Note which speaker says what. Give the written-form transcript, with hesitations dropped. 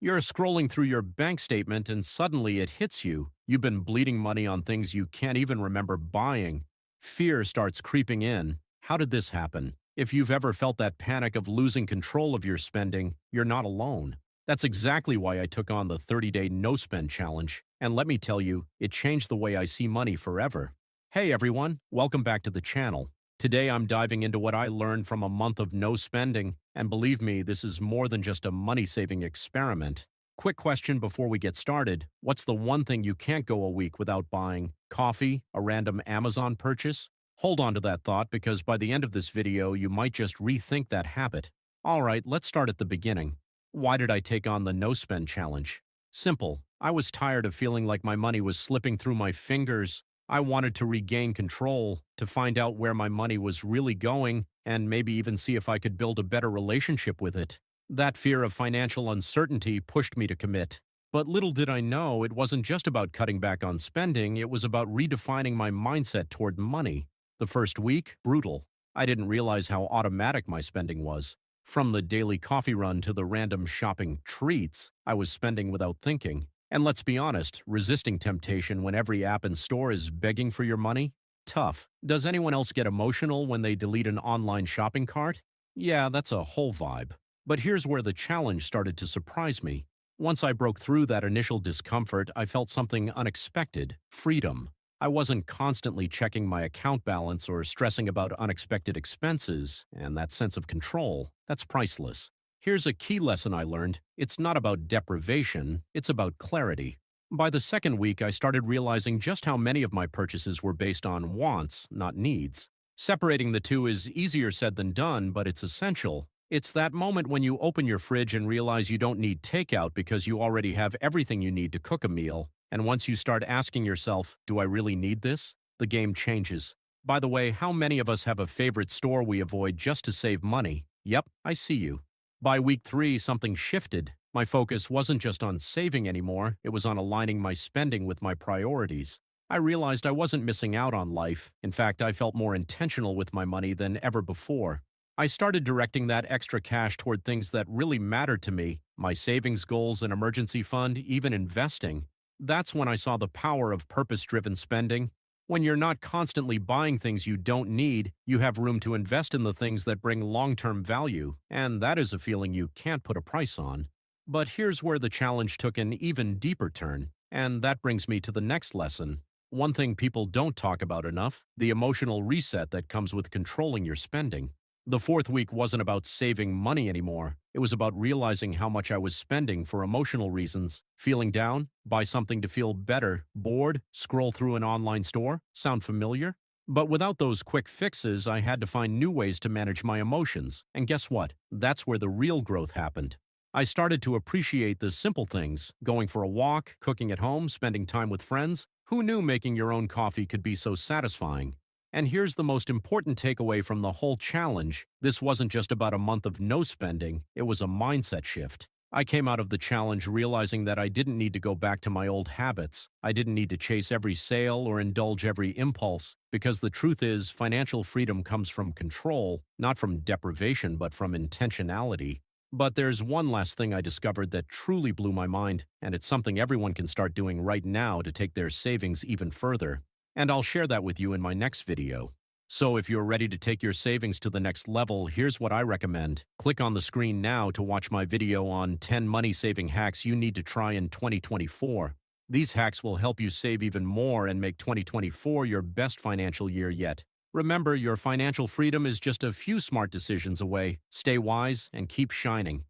Speaker 1: You're scrolling through your bank statement and suddenly it hits you. You've been bleeding money on things you can't even remember buying. Fear starts creeping in. How did this happen? If you've ever felt that panic of losing control of your spending, you're not alone. That's exactly why I took on the 30-day no-spend challenge. And let me tell you, it changed the way I see money forever. Hey everyone, welcome back to the channel. Today I'm diving into what I learned from a month of no spending, and believe me, this is more than just a money-saving experiment. Quick question before we get started. What's the one thing you can't go a week without buying? Coffee? A random Amazon purchase? Hold on to that thought because by the end of this video, you might just rethink that habit. Alright, let's start at the beginning. Why did I take on the no spend challenge? Simple. I was tired of feeling like my money was slipping through my fingers. I wanted to regain control, to find out where my money was really going, and maybe even see if I could build a better relationship with it. That fear of financial uncertainty pushed me to commit. But little did I know, it wasn't just about cutting back on spending, it was about redefining my mindset toward money. The first week, brutal. I didn't realize how automatic my spending was. From the daily coffee run to the random shopping treats, I was spending without thinking. And let's be honest, resisting temptation when every app and store is begging for your money? Tough. Does anyone else get emotional when they delete an online shopping cart? Yeah, that's a whole vibe. But here's where the challenge started to surprise me. Once I broke through that initial discomfort, I felt something unexpected: freedom. I wasn't constantly checking my account balance or stressing about unexpected expenses, and that sense of control, that's priceless. Here's a key lesson I learned. It's not about deprivation, it's about clarity. By the second week, I started realizing just how many of my purchases were based on wants, not needs. Separating the two is easier said than done, but it's essential. It's that moment when you open your fridge and realize you don't need takeout because you already have everything you need to cook a meal. And once you start asking yourself, do I really need this? The game changes. By the way, how many of us have a favorite store we avoid just to save money? Yep, I see you. By week 3, something shifted. My focus wasn't just on saving anymore, it was on aligning my spending with my priorities. I realized I wasn't missing out on life. In fact, I felt more intentional with my money than ever before. I started directing that extra cash toward things that really mattered to me: my savings goals, an emergency fund, even investing. That's when I saw the power of purpose-driven spending. When you're not constantly buying things you don't need, you have room to invest in the things that bring long-term value, and that is a feeling you can't put a price on. But here's where the challenge took an even deeper turn, and that brings me to the next lesson. One thing people don't talk about enough: the emotional reset that comes with controlling your spending. The fourth week wasn't about saving money anymore. It was about realizing how much I was spending for emotional reasons. Feeling down? Buy something to feel better. Bored? Scroll through an online store? Sound familiar? But without those quick fixes, I had to find new ways to manage my emotions. And guess what? That's where the real growth happened. I started to appreciate the simple things: going for a walk, cooking at home, spending time with friends. Who knew making your own coffee could be so satisfying? And here's the most important takeaway from the whole challenge. This wasn't just about a month of no spending, it was a mindset shift. I came out of the challenge realizing that I didn't need to go back to my old habits. I didn't need to chase every sale or indulge every impulse, because the truth is, financial freedom comes from control, not from deprivation, but from intentionality. But there's one last thing I discovered that truly blew my mind, and it's something everyone can start doing right now to take their savings even further. And I'll share that with you in my next video. So if you're ready to take your savings to the next level, here's what I recommend. Click on the screen now to watch my video on 10 money-saving hacks you need to try in 2024. These hacks will help you save even more and make 2024 your best financial year yet. Remember, your financial freedom is just a few smart decisions away. Stay wise and keep shining.